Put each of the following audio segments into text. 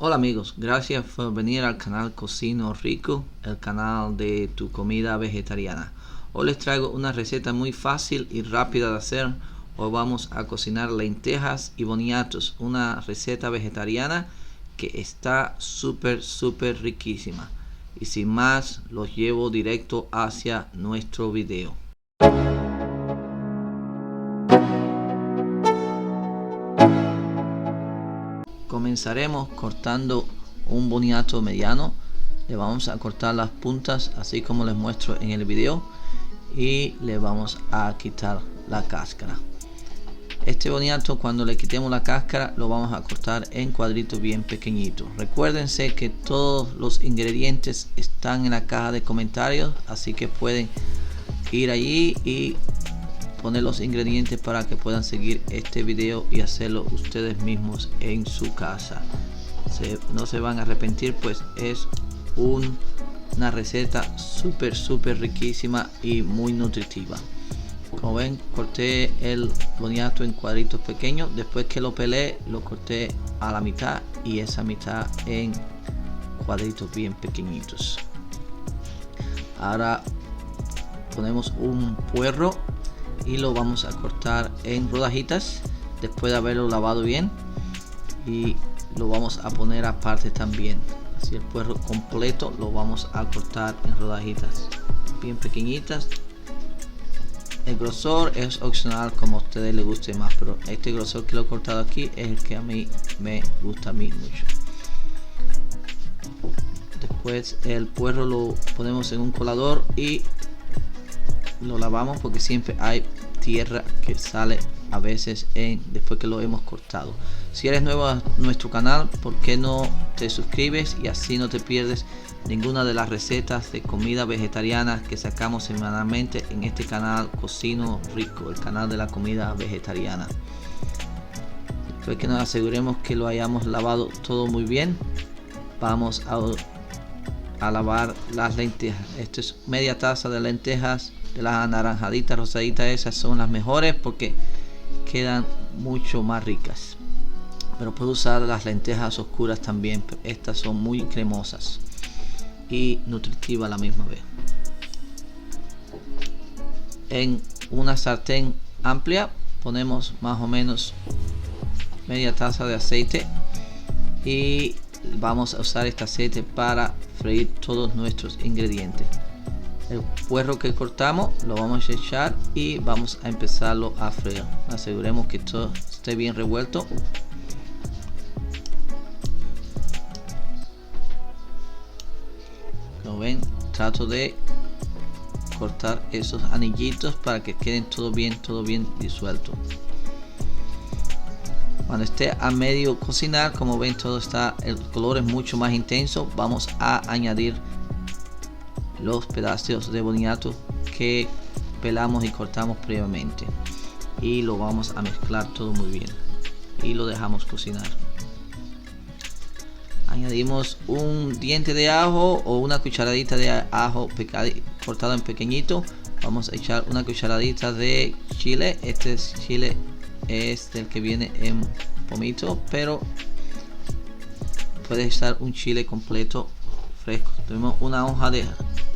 Hola amigos, gracias por venir al canal Cocino Rico, el canal de tu comida vegetariana. Hoy les traigo una receta muy fácil y rápida de hacer. Hoy vamos a cocinar lentejas y boniatos, una receta vegetariana que está súper riquísima. Y sin más, los llevo directo hacia nuestro video. Comenzaremos cortando un boniato mediano. Le vamos a cortar las puntas así como les muestro en el video y le vamos a quitar la cáscara. Este boniato, cuando le quitemos la cáscara, lo vamos a cortar en cuadritos bien pequeñitos. Recuérdense que todos los ingredientes están en la caja de comentarios, así que pueden ir allí y poner los ingredientes para que puedan seguir este video y hacerlo ustedes mismos en su casa. No se van a arrepentir, pues es una receta súper riquísima y muy nutritiva. Como ven, corté el boniato en cuadritos pequeños. Después que lo pelé, lo corté a la mitad y esa mitad en cuadritos bien pequeñitos. Ahora ponemos un puerro y lo vamos a cortar en rodajitas después de haberlo lavado bien, y lo vamos a poner aparte también. Así el puerro completo lo vamos a cortar en rodajitas bien pequeñitas. El grosor es opcional, como a ustedes les guste más, pero este grosor que lo he cortado aquí es el que a mí me gusta mucho. Después el puerro lo ponemos en un colador y lo lavamos, porque siempre hay tierra que sale a veces después que lo hemos cortado. Si eres nuevo a nuestro canal, ¿por qué no te suscribes y así no te pierdes ninguna de las recetas de comida vegetariana que sacamos semanalmente en este canal Cocino Rico, el canal de la comida vegetariana? Después que nos aseguremos que lo hayamos lavado todo muy bien, vamos a lavar las lentejas. Esto es media taza de lentejas de las anaranjaditas, rosaditas. Esas son las mejores porque quedan mucho más ricas, pero puedo usar las lentejas oscuras también, pero estas son muy cremosas y nutritivas a la misma vez. En una sartén amplia ponemos más o menos media taza de aceite y vamos a usar este aceite para freír todos nuestros ingredientes. El puerro que cortamos lo vamos a echar y vamos a empezarlo a freír. Aseguremos que todo esté bien revuelto. Como ven, trato de cortar esos anillitos para que queden todo bien disuelto. Cuando esté a medio cocinar, como ven, todo está, el color es mucho más intenso. Vamos a añadir los pedazos de boniato que pelamos y cortamos previamente y lo vamos a mezclar todo muy bien y lo dejamos cocinar. Añadimos un diente de ajo o una cucharadita de ajo cortado en pequeñito. Vamos a echar una cucharadita de chile. Este chile es del que viene en pomito, pero puede estar un chile completo fresco. Tenemos una hoja de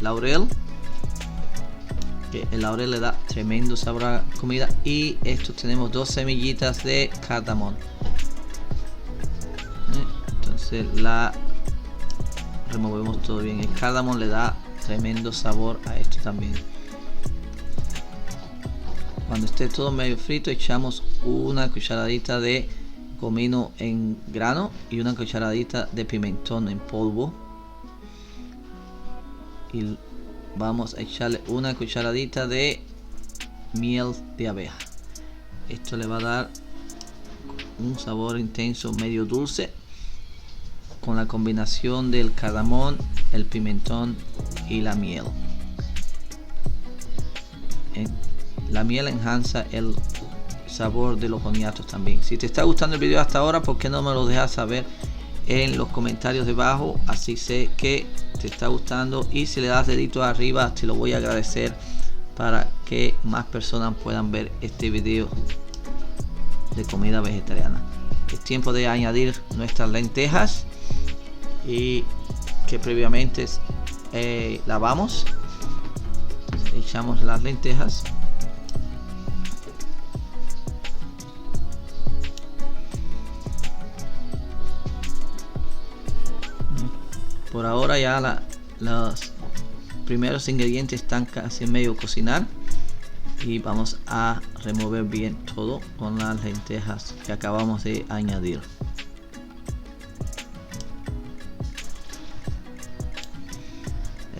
laurel, que el laurel le da tremendo sabor a la comida, y esto tenemos 2 semillitas de cardamón. Entonces la removemos todo bien. El cardamón le da tremendo sabor a esto también. Cuando esté todo medio frito, echamos una cucharadita de comino en grano y una cucharadita de pimentón en polvo, y vamos a echarle una cucharadita de miel de abeja. Esto le va a dar un sabor intenso, medio dulce, con la combinación del cardamón, el pimentón y la miel. La miel enhanza el sabor de los boniatos también. Si te está gustando el video hasta ahora, ¿por qué no me lo dejas saber en los comentarios debajo? Así sé que te está gustando, y si le das dedito arriba te lo voy a agradecer para que más personas puedan ver este video de comida vegetariana. Es tiempo de añadir nuestras lentejas y que previamente lavamos. Echamos las lentejas. Por ahora ya los primeros ingredientes están casi medio cocinar, y vamos a remover bien todo con las lentejas que acabamos de añadir.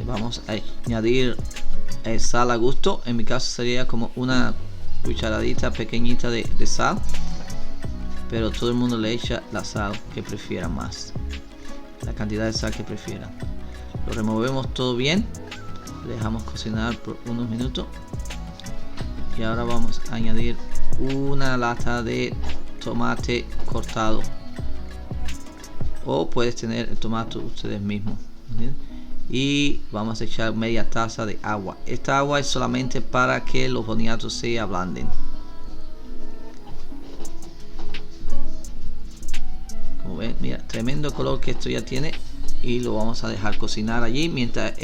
Vamos a añadir sal a gusto. En mi caso sería como una cucharadita pequeñita de sal, pero todo el mundo le echa la sal que prefiera más, la cantidad de sal que prefieran. Lo removemos todo bien, dejamos cocinar por unos minutos, y ahora vamos a añadir una lata de tomate cortado, o puedes tener el tomate ustedes mismos, ¿sí? Y vamos a echar media taza de agua. Esta agua es solamente para que los boniatos se ablanden. Como ven, mira, tremendo color que esto ya tiene, y lo vamos a dejar cocinar allí. Mientras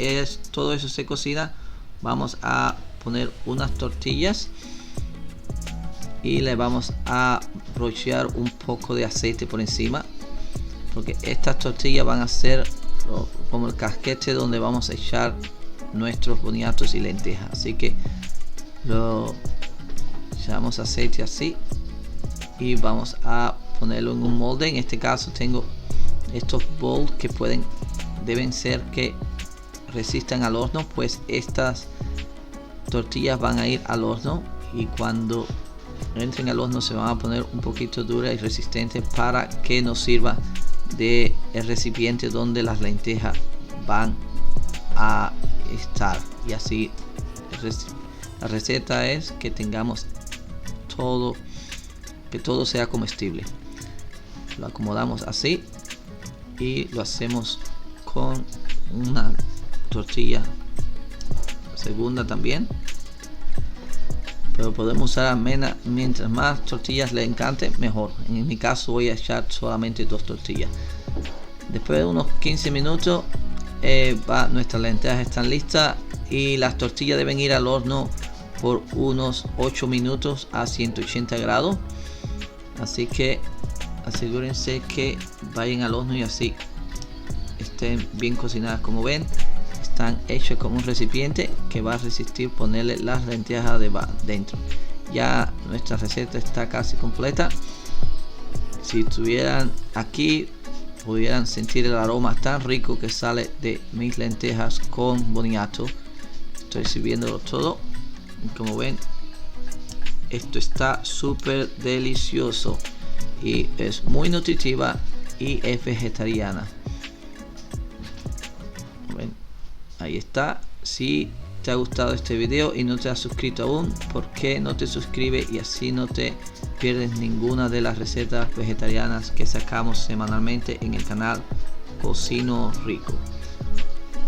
todo eso se cocina, vamos a poner unas tortillas y le vamos a brochear un poco de aceite por encima, porque estas tortillas van a ser como el casquete donde vamos a echar nuestros boniatos y lentejas. Así que lo echamos aceite así, y vamos a ponerlo en un molde. En este caso tengo estos bowls que deben ser que resistan al horno, pues estas tortillas van a ir al horno, y cuando entren al horno se van a poner un poquito duras y resistentes, para que nos sirva de el recipiente donde las lentejas van a estar. Y así la receta es que tengamos todo, que todo sea comestible. Lo acomodamos así, y lo hacemos con una tortilla segunda también, pero podemos usar mientras más tortillas le encante, mejor. En mi caso voy a echar solamente 2 tortillas. Después de unos 15 minutos nuestras lentejas están listas, y las tortillas deben ir al horno por unos 8 minutos a 180 grados. Así que asegúrense que vayan al horno y así estén bien cocinadas. Como ven, están hechas como un recipiente que va a resistir ponerle las lentejas dentro. Ya nuestra receta está casi completa. Si estuvieran aquí, pudieran sentir el aroma tan rico que sale de mis lentejas con boniato. Estoy sirviéndolo todo, y como ven, esto está súper delicioso, y es muy nutritiva, y es vegetariana. Ven, ahí está. Si te ha gustado este video y no te has suscrito aún, ¿por qué no te suscribes? Y así no te pierdes ninguna de las recetas vegetarianas que sacamos semanalmente en el canal Cocino Rico.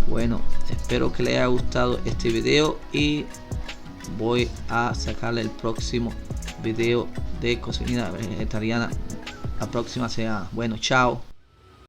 Bueno, espero que les haya gustado este video, y voy a sacarle el próximo video de cocina vegetariana la próxima semana. Bueno, chao.